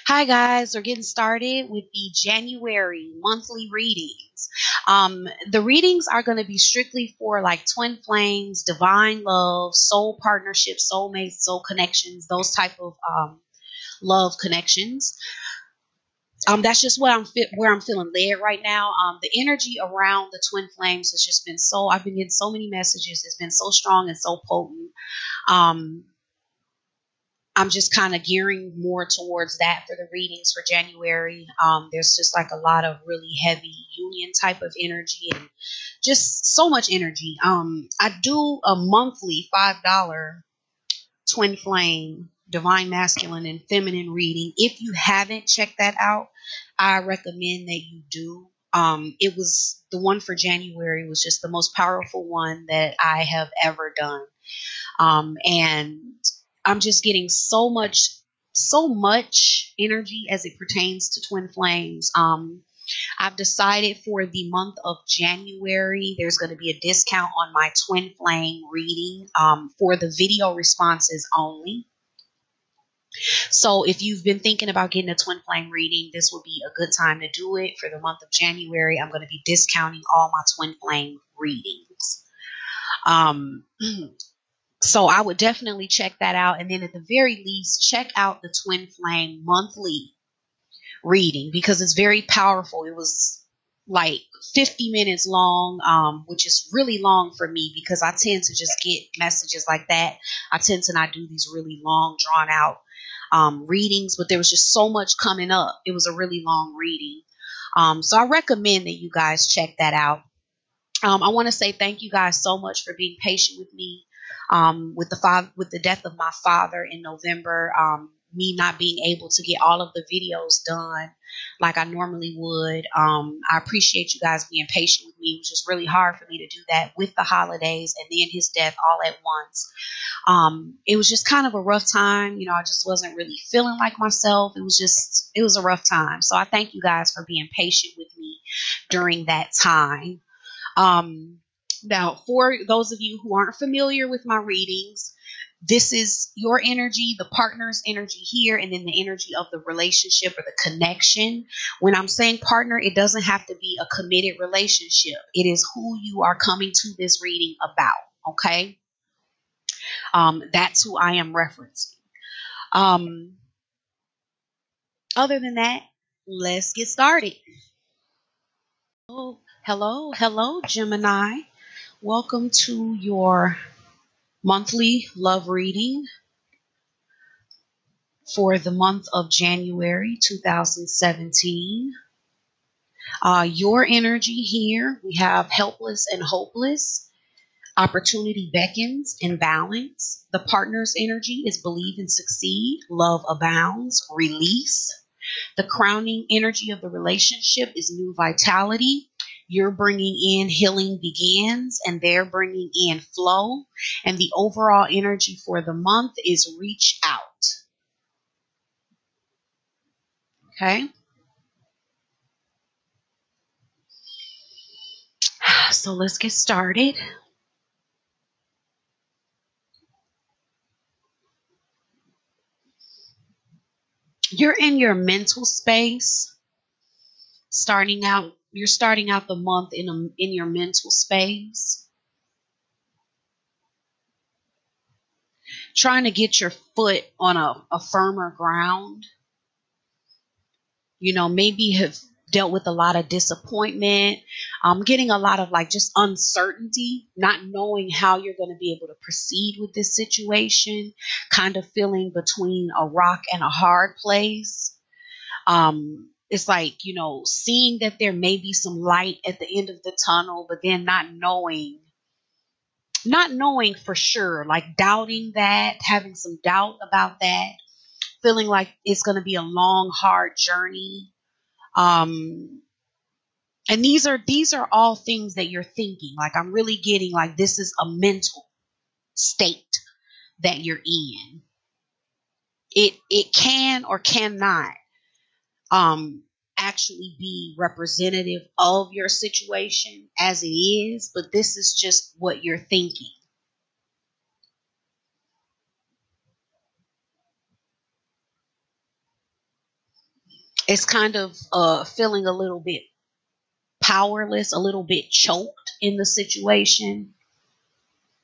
Hi guys, we're getting started with the January monthly readings. The readings are going to be strictly for like twin flames, divine love, soul partnerships, soulmates, soul connections, those type of love connections. That's just what where I'm feeling led right now. The energy around the twin flames has just been so. I've been getting so many messages. It's been so strong and so potent. Um, I'm just kind of gearing more towards that for the readings for January. There's just like a lot of really heavy union type of energy and just so much energy. I do a monthly $5 twin flame, divine masculine and feminine reading. If you haven't checked that out, I recommend that you do. It was the one for January was just the most powerful one that I have ever done. And I'm just getting so much energy as it pertains to twin flames. I've decided for the month of January, there's going to be a discount on my twin flame reading for the video responses only. So if you've been thinking about getting a twin flame reading, this will be a good time to do it for the month of January. I'm going to be discounting all my twin flame readings. Um, So I would definitely check that out. And then at the very least, check out the Twin Flame monthly reading because it's very powerful. It was like 50 minutes long, which is really long for me because I tend to just get messages like that. I tend to not do these really long, drawn out readings, but there was just so much coming up. It was a really long reading. So I recommend that you guys check that out. I want to say thank you guys so much for being patient with me. With the death of my father in November, me not being able to get all of the videos done like I normally would. I appreciate you guys being patient with me. It was just really hard for me to do that with the holidays and then his death all at once. It was just kind of a rough time. I just wasn't really feeling like myself. It was a rough time. So I thank you guys for being patient with me during that time. Now, for those of you who aren't familiar with my readings, this is your energy, the partner's energy here, and then the energy of the relationship or the connection. When I'm saying partner, it doesn't have to be a committed relationship. It is who you are coming to this reading about. Okay. That's who I am referencing. Um, Other than that, let's get started. Oh, hello, Gemini. Welcome to your monthly love reading for the month of January 2017. Your energy here, we have helpless and hopeless. Opportunity beckons and balance. The partner's energy is believe and succeed. Love abounds. Release. The crowning energy of the relationship is new vitality. You're bringing in healing begins, and they're bringing in flow. And the overall energy for the month is reach out. Okay. So let's get started. You're in your mental space. You're starting out the month in your mental space. Trying to get your foot on a firmer ground. Maybe have dealt with a lot of disappointment, getting a lot of like just uncertainty, not knowing how you're going to be able to proceed with this situation, kind of feeling between a rock and a hard place. It's like, seeing that there may be some light at the end of the tunnel, but then not knowing for sure, like doubting that, having some doubt about that, feeling like it's going to be a long, hard journey. Um, and these are all things that you're thinking. Like I'm really getting like this is a mental state that you're in. It can or cannot um actually be representative of your situation as it is, but this is just what you're thinking. It's kind of feeling a little bit powerless, a little bit choked in the situation.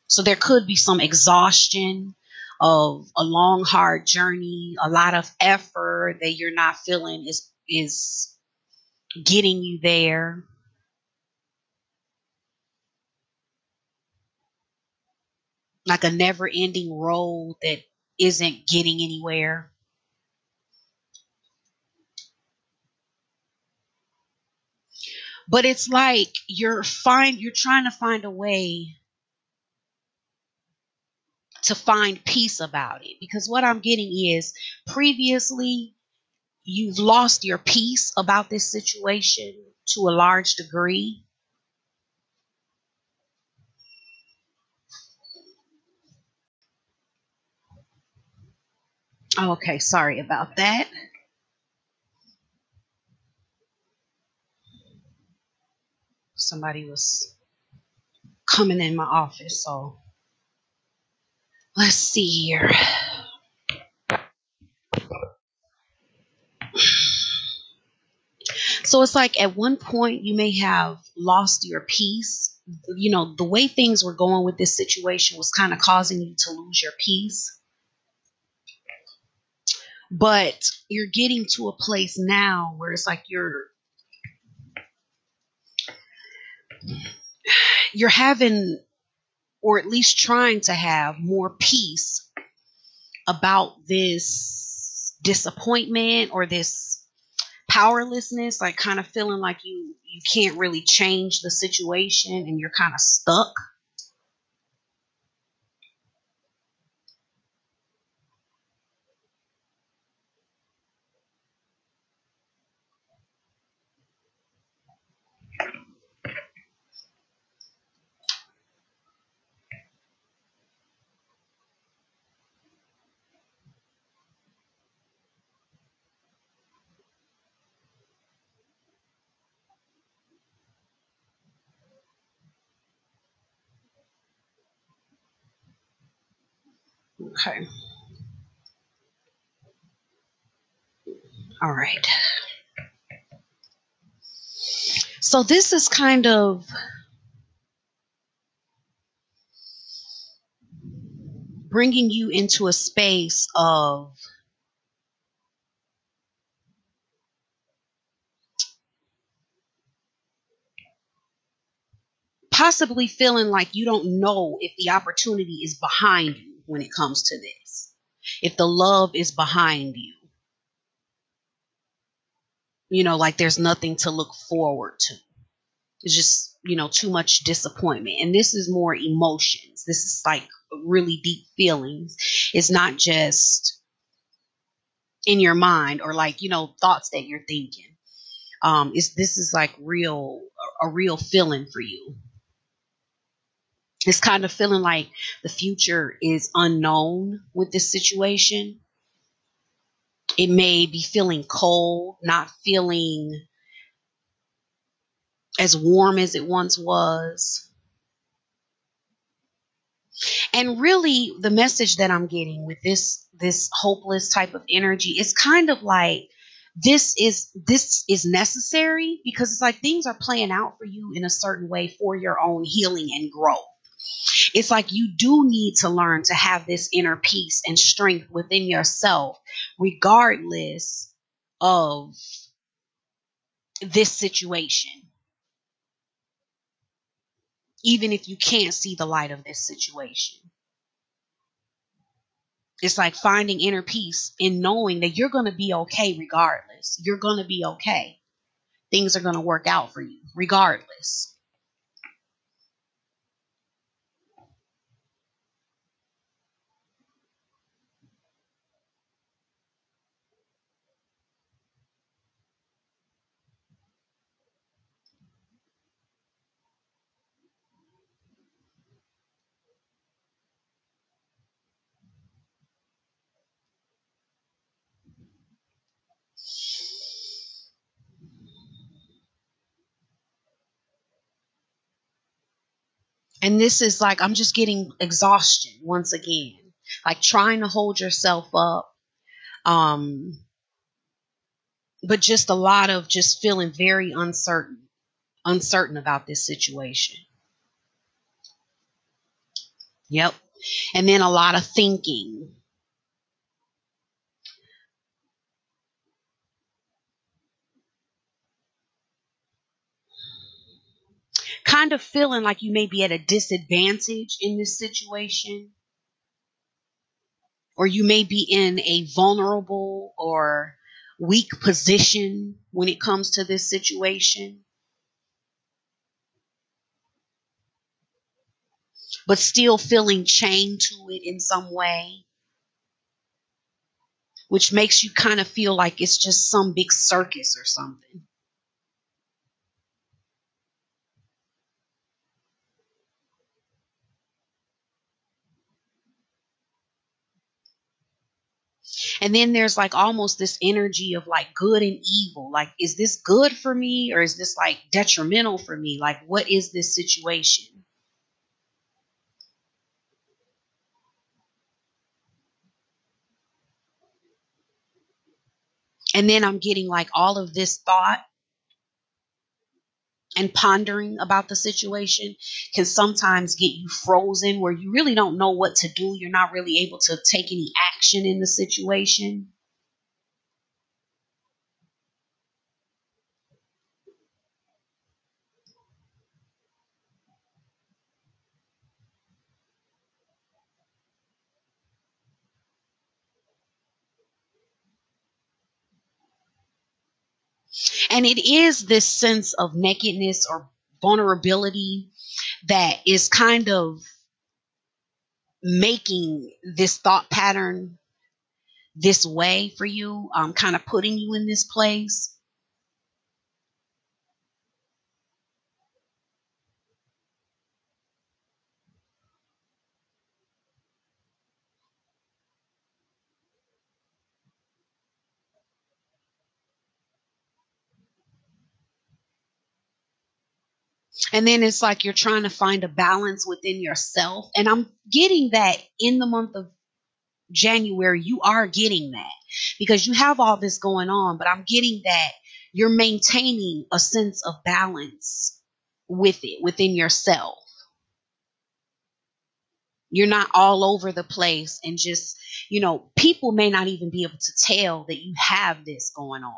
So there could be some exhaustion of a long, hard journey, a lot of effort that you're not feeling is getting you there. Like a never ending road that isn't getting anywhere. But it's like you're trying to find a way to find peace about it. Because what I'm getting is previously you've lost your peace about this situation to a large degree. Okay, sorry about that. Somebody was coming in my office, so let's see here. So it's like at one point you may have lost your peace. You know, the way things were going with this situation was kind of causing you to lose your peace. But you're getting to a place now where it's like you're having, or at least trying to have, more peace about this disappointment or this powerlessness, like kind of feeling like you can't really change the situation and you're kind of stuck. Okay. All right. So this is kind of bringing you into a space of possibly feeling like you don't know if the opportunity is behind you when it comes to this. If the love is behind you, like there's nothing to look forward to. It's just, too much disappointment. And this is more emotions. This is like really deep feelings. It's not just in your mind or like, thoughts that you're thinking. This is like a real feeling for you. It's kind of feeling like the future is unknown with this situation. It may be feeling cold, not feeling as warm as it once was. And really the message that I'm getting with this hopeless type of energy is kind of like this is necessary, because it's like things are playing out for you in a certain way for your own healing and growth. It's like you do need to learn to have this inner peace and strength within yourself, regardless of this situation, even if you can't see the light of this situation. It's like finding inner peace in knowing that you're going to be okay regardless. You're going to be okay. Things are going to work out for you regardless. And this is like, I'm just getting exhaustion once again, like trying to hold yourself up, um, but just a lot of just feeling very uncertain about this situation. Yep. And then a lot of thinking. Kind of feeling like you may be at a disadvantage in this situation, or you may be in a vulnerable or weak position when it comes to this situation, but still feeling chained to it in some way, which makes you kind of feel like it's just some big circus or something. And then there's like almost this energy of like good and evil. Like, is this good for me or is this like detrimental for me? Like, what is this situation? And then I'm getting like all of this thought and pondering about the situation can sometimes get you frozen where you really don't know what to do. You're not really able to take any action in the situation. And it is this sense of nakedness or vulnerability that is kind of making this thought pattern this way for you, kind of putting you in this place. And then it's like you're trying to find a balance within yourself. And I'm getting that in the month of January, you are getting that because you have all this going on, but I'm getting that you're maintaining a sense of balance with it within yourself. You're not all over the place and just, people may not even be able to tell that you have this going on.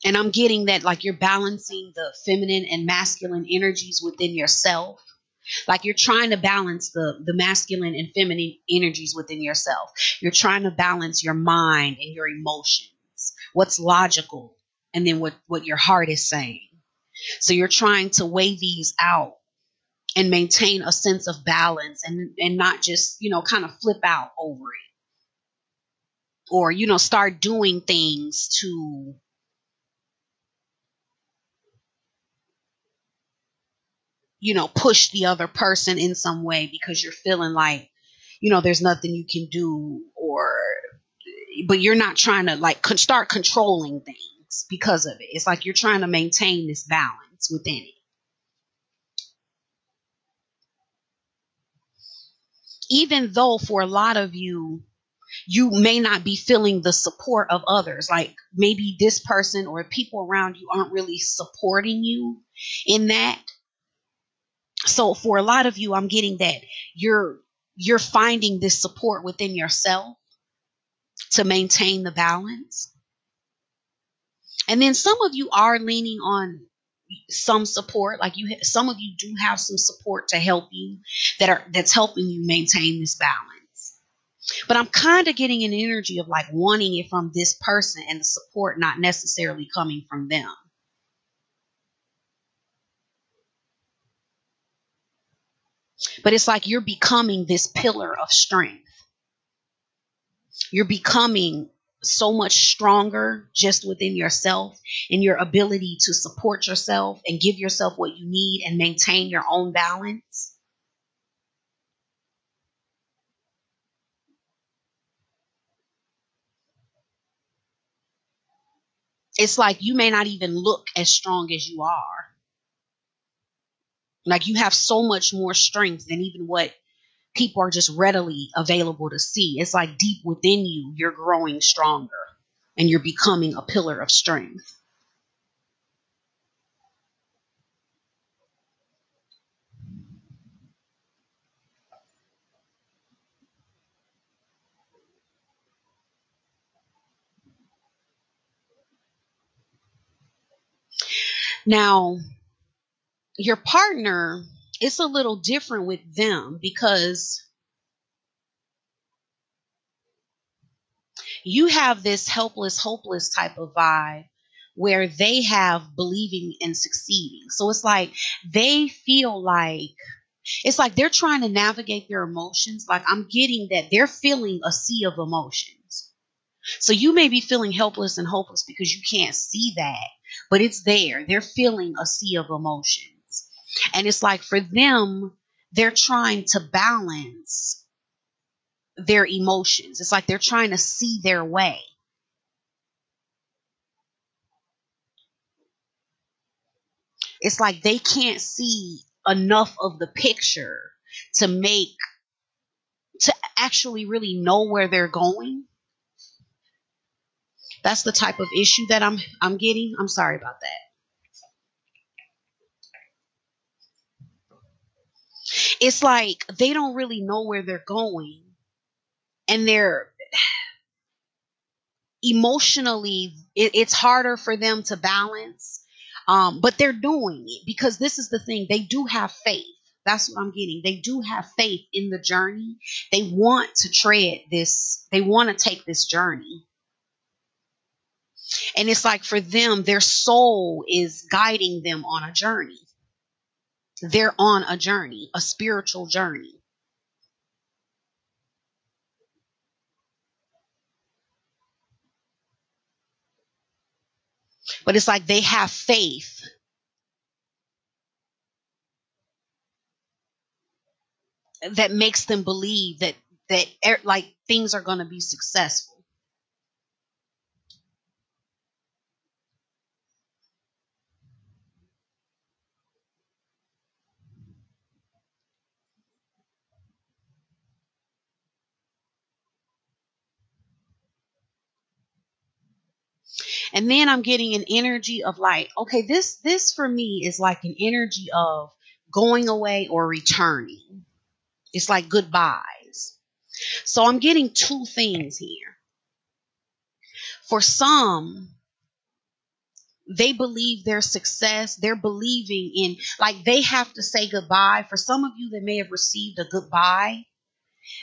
And I'm getting that like you're balancing the feminine and masculine energies within yourself. Like you're trying to balance the masculine and feminine energies within yourself. You're trying to balance your mind and your emotions, what's logical, and then what your heart is saying. So you're trying to weigh these out and maintain a sense of balance and not just, kind of flip out over it or, start doing things to, push the other person in some way because you're feeling like, there's nothing you can do or but you're not trying to like start controlling things because of it. It's like you're trying to maintain this balance within it. Even though for a lot of you, you may not be feeling the support of others. Like maybe this person or people around you aren't really supporting you in that. So for a lot of you, I'm getting that you're finding this support within yourself to maintain the balance. And then some of you are leaning on some support, like some of you do have some support to help you that's helping you maintain this balance. But I'm kind of getting an energy of like wanting it from this person and the support not necessarily coming from them. But it's like you're becoming this pillar of strength. You're becoming so much stronger just within yourself and your ability to support yourself and give yourself what you need and maintain your own balance. It's like you may not even look as strong as you are. Like you have so much more strength than even what people are just readily available to see. It's like deep within you, you're growing stronger and you're becoming a pillar of strength. Now, your partner, it's a little different with them because you have this helpless, hopeless type of vibe where they have believing and succeeding. So it's like they feel like it's like they're trying to navigate their emotions. Like I'm getting that they're feeling a sea of emotions. So you may be feeling helpless and hopeless because you can't see that, but it's there. They're feeling a sea of emotions. And it's like for them, they're trying to balance their emotions. It's like they're trying to see their way. It's like they can't see enough of the picture to make to actually really know where they're going. That's the type of issue that I'm getting. I'm sorry about that. It's like they don't really know where they're going and they're emotionally it's harder for them to balance. But they're doing it because this is the thing. They do have faith. That's what I'm getting. They do have faith in the journey. They want to tread this. They want to take this journey. And it's like for them, their soul is guiding them on a journey. They're on a journey, a spiritual journey. But it's like they have faith that makes them believe that like things are going to be successful. And then I'm getting an energy of like, okay, this for me is like an energy of going away or returning. It's like goodbyes. So I'm getting two things here. For some, they believe their success, they're believing in like they have to say goodbye. For some of you that may have received a goodbye,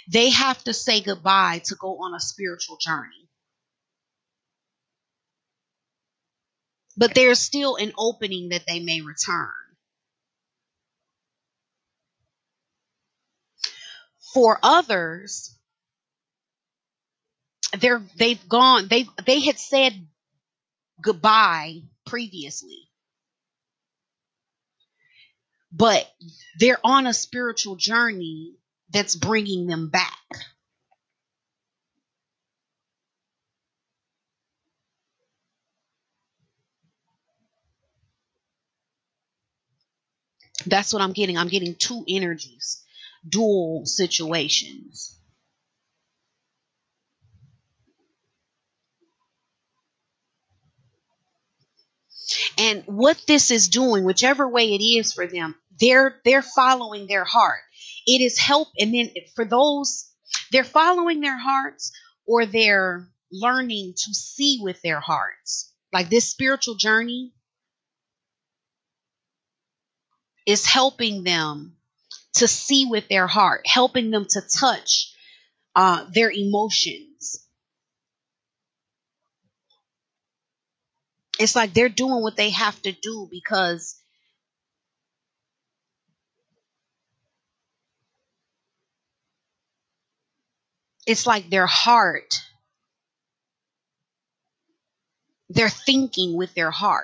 they have to say goodbye to go on a spiritual journey. But there's still an opening that they may return. For others, they've gone, they had said goodbye previously, but they're on a spiritual journey that's bringing them back. That's what I'm getting. I'm getting two energies, dual situations. And what this is doing, whichever way it is for them, they're following their heart. It is help. And then for those, they're following their hearts or they're learning to see with their hearts. Like this spiritual journey is helping them to see with their heart, helping them to touch their emotions. It's like they're doing what they have to do because it's like their heart, they're thinking with their heart,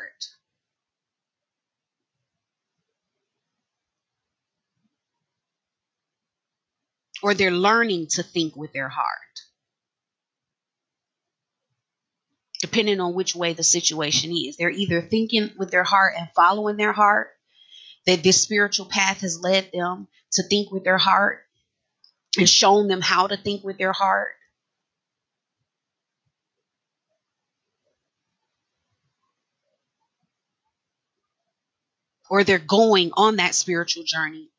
or they're learning to think with their heart, depending on which way the situation is. They're either thinking with their heart and following their heart, that this spiritual path has led them to think with their heart and shown them how to think with their heart. Or they're going on that spiritual journey.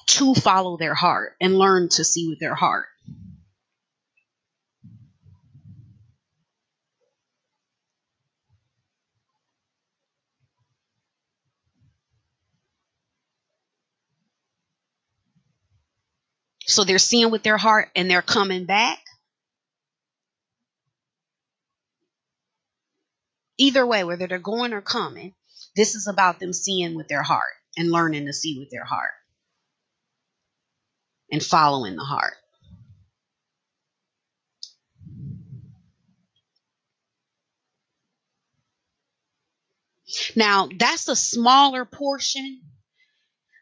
To follow their heart and learn to see with their heart. So they're seeing with their heart and they're coming back. Either way, whether they're going or coming, this is about them seeing with their heart and learning to see with their heart and following the heart. Now, that's a smaller portion.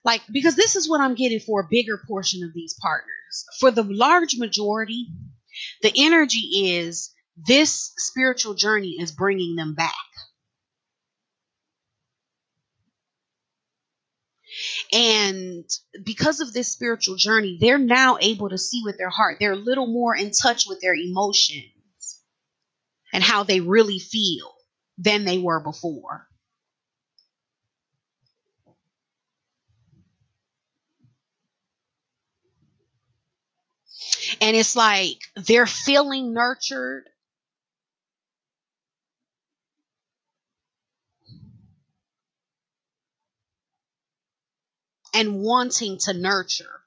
Like, because this is what I'm getting for a bigger portion of these partners. For the large majority, the energy is this spiritual journey is bringing them back. And because of this spiritual journey, they're now able to see with their heart. They're a little more in touch with their emotions and how they really feel than they were before. And it's like they're feeling nurtured. And wanting to nurture.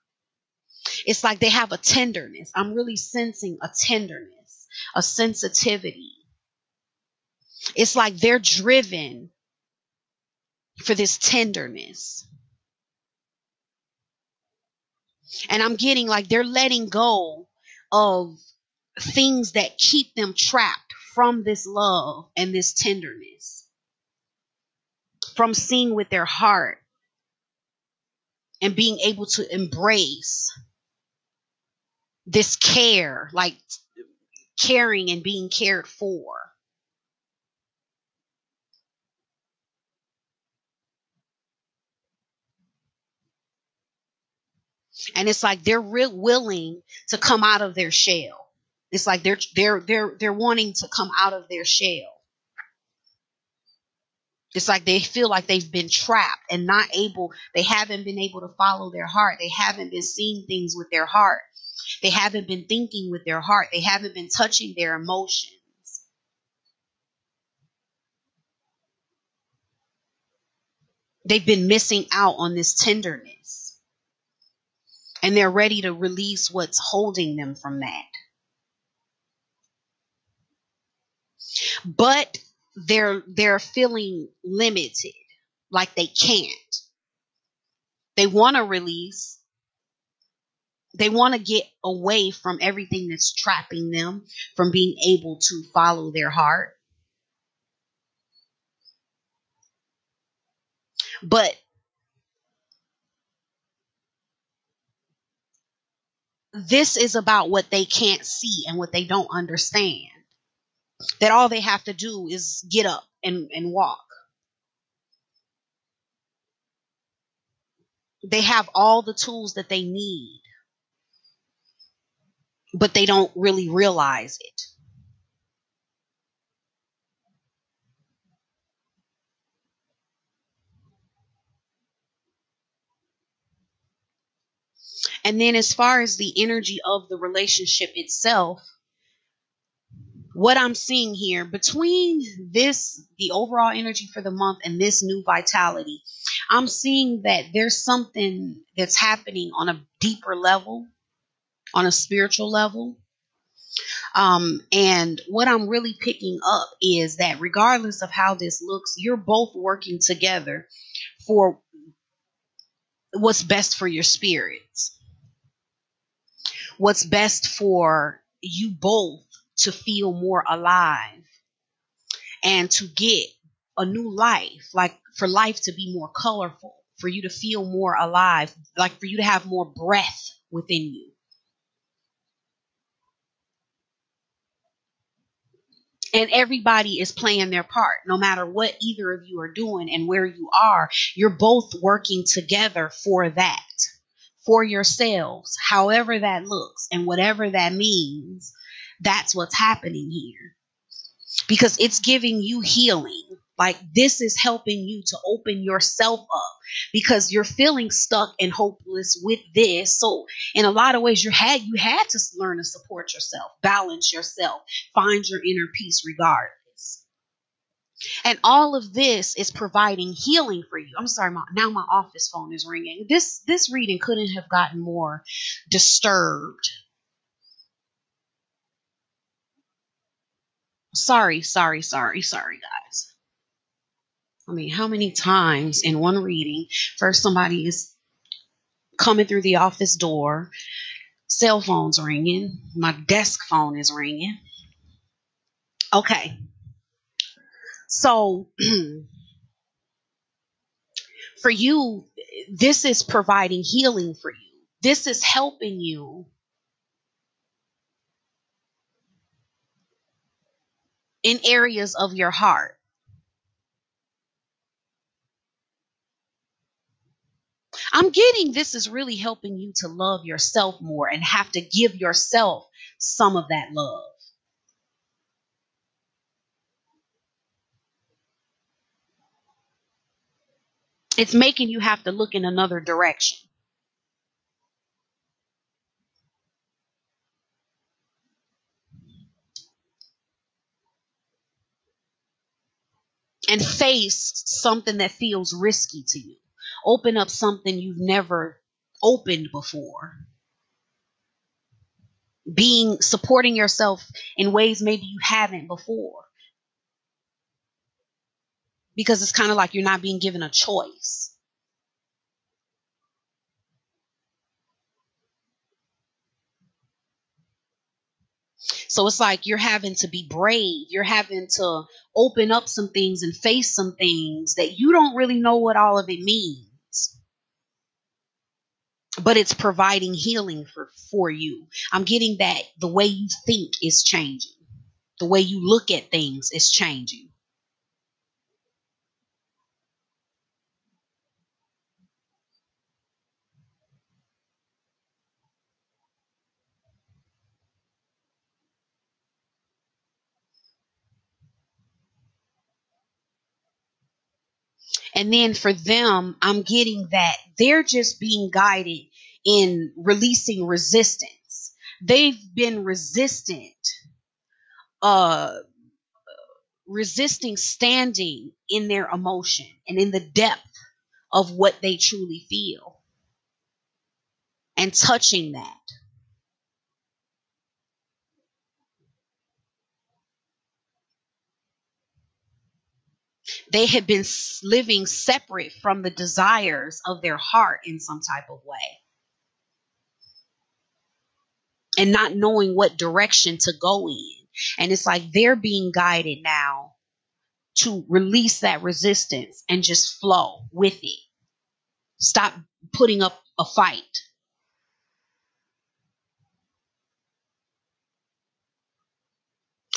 It's like they have a tenderness. I'm really sensing a tenderness, a sensitivity. It's like they're driven for this tenderness. And I'm getting like they're letting go of things that keep them trapped from this love and this tenderness, from seeing with their heart and being able to embrace this care, like caring and being cared for. And it's like they're real willing to come out of their shell. It's like they're wanting to come out of their shell. It's like they feel like they've been trapped and they haven't been able to follow their heart. They haven't been seeing things with their heart. They haven't been thinking with their heart. They haven't been touching their emotions. They've been missing out on this tenderness. And they're ready to release what's holding them from that. But they're feeling limited, like they can't. They want to release. They want to get away from everything that's trapping them from being able to follow their heart. But this is about what they can't see and what they don't understand. That all they have to do is get up and walk. They have all the tools that they need, but they don't really realize it. And then as far as the energy of the relationship itself, what I'm seeing here between the overall energy for the month and this new vitality, I'm seeing that there's something that's happening on a deeper level, on a spiritual level. And what I'm really picking up is that regardless of how this looks, you're both working together for what's best for your spirits, what's best for you both to feel more alive and to get a new life, like for life to be more colorful, for you to feel more alive, like for you to have more breath within you. And everybody is playing their part. No matter what either of you are doing and where you are, you're both working together for that, for yourselves, however that looks and whatever that means. That's what's happening here, because it's giving you healing. Like, this is helping you to open yourself up, because you're feeling stuck and hopeless with this. So in a lot of ways, you had to learn to support yourself, balance yourself, find your inner peace regardless. And all of this is providing healing for you. I'm sorry, now my office phone is ringing. This reading couldn't have gotten more disturbed. Sorry, guys. I mean, how many times in one reading, first somebody is coming through the office door, cell phone's ringing, my desk phone is ringing. Okay. So for you, this is providing healing for you. This is helping you in areas of your heart. I'm getting this is really helping you to love yourself more and have to give yourself some of that love. It's making you have to look in another direction and face something that feels risky to you. Open up something you've never opened before. Supporting yourself in ways maybe you haven't before. Because it's kind of like you're not being given a choice. So it's like you're having to be brave. You're having to open up some things and face some things that you don't really know what all of it means. But it's providing healing for you. I'm getting that the way you think is changing. The way you look at things is changing. And then for them, I'm getting that they're just being guided in releasing resistance. They've been uh, resisting standing in their emotion and in the depth of what they truly feel and touching that. They have been living separate from the desires of their heart in some type of way and not knowing what direction to go in. And it's like they're being guided now to release that resistance and just flow with it. Stop putting up a fight.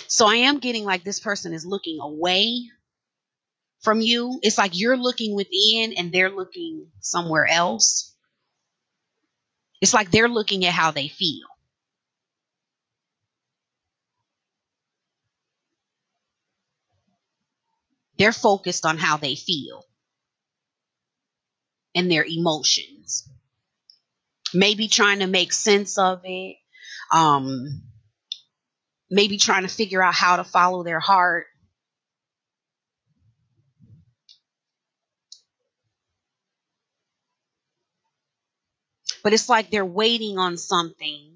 So I am getting like this person is looking away from you. It's like you're looking within and they're looking somewhere else. It's like they're looking at how they feel. They're focused on how they feel and their emotions. Maybe trying to make sense of it. Um, Maybe trying to figure out how to follow their heart. But it's like they're waiting on something.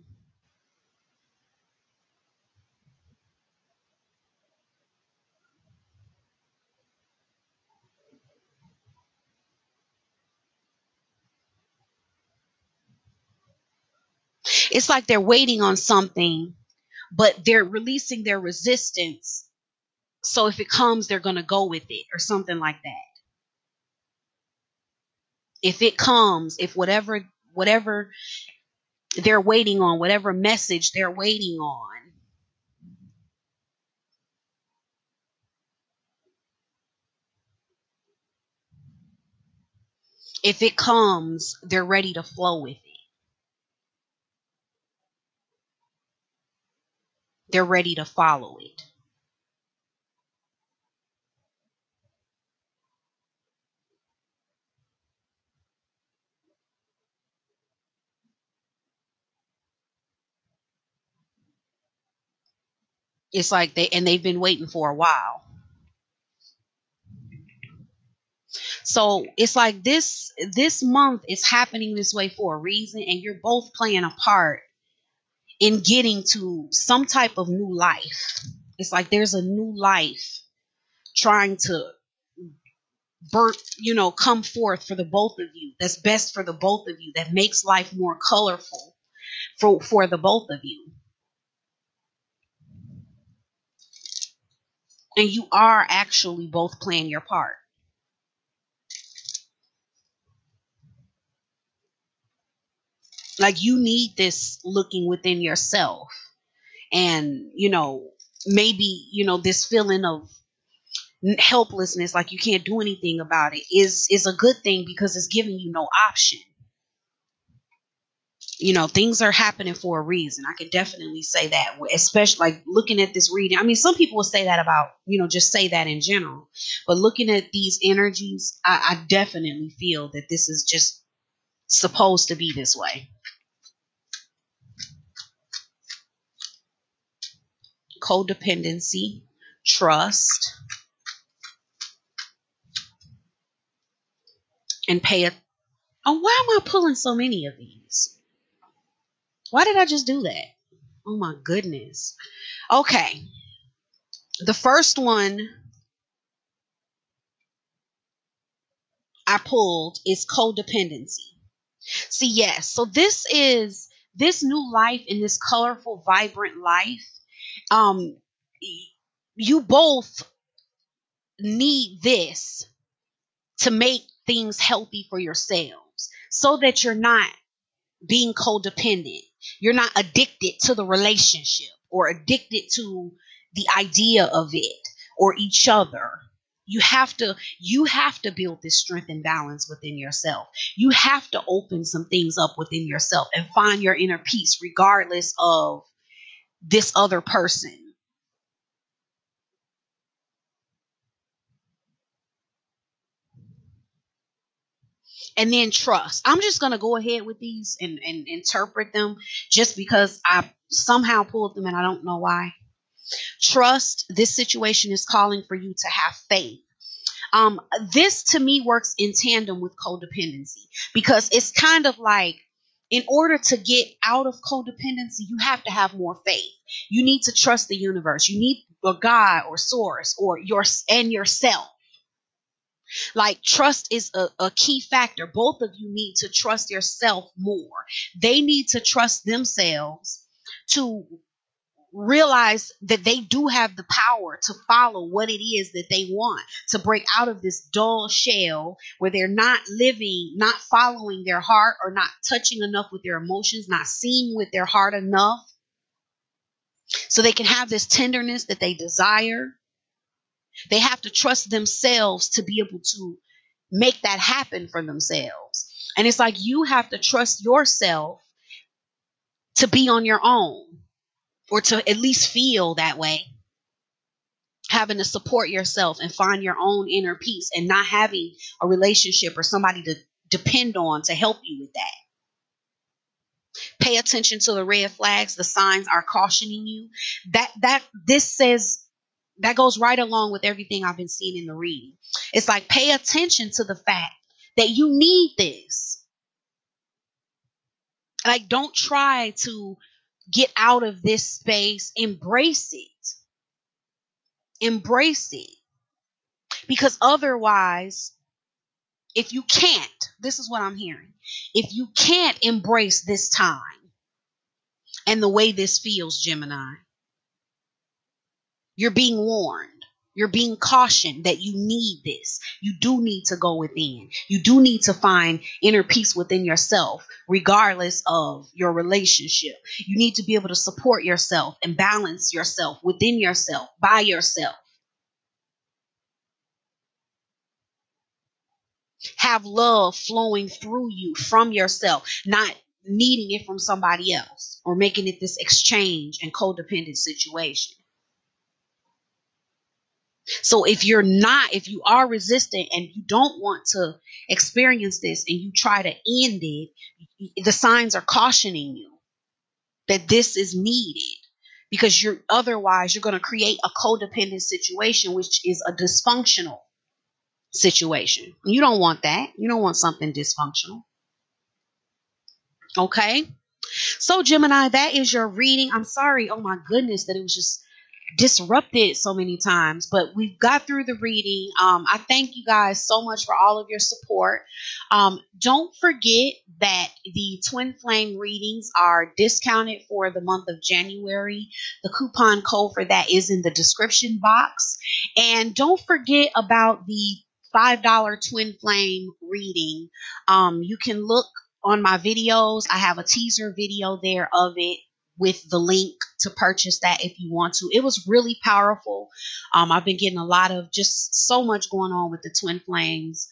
It's like they're waiting on something, but they're releasing their resistance. So if it comes, they're going to go with it or something like that. If it comes, if whatever they're waiting on, whatever message they're waiting on, If it comes, they're ready to flow with it. They're ready to follow it. It's like they've been waiting for a while. So it's like this month is happening this way for a reason, and you're both playing a part in getting to some type of new life. It's like there's a new life trying to come forth for the both of you. That's best for the both of you. That makes life more colorful for the both of you. And you are actually both playing your part. Like you need this looking within yourself. And, maybe, this feeling of helplessness, like you can't do anything about it, is a good thing because it's giving you no option. Things are happening for a reason. I can definitely say that, especially like looking at this reading. I mean, some people will say that about, just say that in general. But looking at these energies, I definitely feel that this is just supposed to be this way. Codependency, trust, and pay it. Oh, why am I pulling so many of these? Why did I just do that? Oh my goodness. Okay. The first one I pulled is codependency. See, yes. So this new life in this colorful, vibrant life. Um, you both need this to make things healthy for yourselves so that you're not being codependent. You're not addicted to the relationship or addicted to the idea of it or each other. You have to build this strength and balance within yourself. You have to open some things up within yourself and find your inner peace regardless of this other person. And then trust. I'm just going to go ahead with these and interpret them just because I somehow pulled them and I don't know why. Trust. This situation is calling for you to have faith. This to me works in tandem with codependency because it's kind of like in order to get out of codependency, you have to have more faith. You need to trust the universe. You need a God or source or yourself. Like trust is a key factor. Both of you need to trust yourself more. They need to trust themselves to realize that they do have the power to follow what it is that they want, to break out of this dull shell where they're not living, not following their heart, or not touching enough with their emotions, not seeing with their heart enough, so they can have this tenderness that they desire. They have to trust themselves to be able to make that happen for themselves. And it's like you have to trust yourself to be on your own, or to at least feel that way, having to support yourself and find your own inner peace and not having a relationship or somebody to depend on to help you with that. Pay attention to the red flags. The signs are cautioning you. This says that goes right along with everything I've been seeing in the reading. It's like pay attention to the fact that you need this. Like don't try to get out of this space. Embrace it. Embrace it. Because otherwise, if you can't, this is what I'm hearing. If you can't embrace this time and the way this feels, Gemini, you're being warned. You're being cautioned that you need this. You do need to go within. You do need to find inner peace within yourself, regardless of your relationship. You need to be able to support yourself and balance yourself within yourself, by yourself. Have love flowing through you from yourself, not needing it from somebody else or making it this exchange and codependent situation. So if you are resistant and you don't want to experience this and you try to end it, the signs are cautioning you that this is needed, because you're going to create a codependent situation, which is a dysfunctional situation. You don't want that. You don't want something dysfunctional. Okay. So Gemini, that is your reading. I'm sorry. Oh my goodness, that it was just disrupted so many times, but we got through the reading. I thank you guys so much for all of your support. Don't forget that the twin flame readings are discounted for the month of January. The coupon code for that is in the description box. And don't forget about the $5 twin flame reading. You can look on my videos. I have a teaser video there of it with the link to purchase that if you want to. It was really powerful. I've been getting a lot of just so much going on with the twin flames.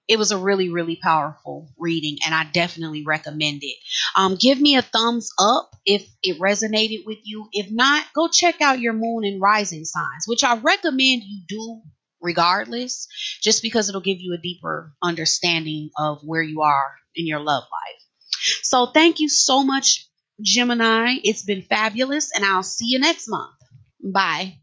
It was a really, really powerful reading, and I definitely recommend it. Give me a thumbs up if it resonated with you. If not, go check out your moon and rising signs, which I recommend you do regardless, just because it'll give you a deeper understanding of where you are in your love life. So thank you so much, Gemini. It's been fabulous, and I'll see you next month. Bye.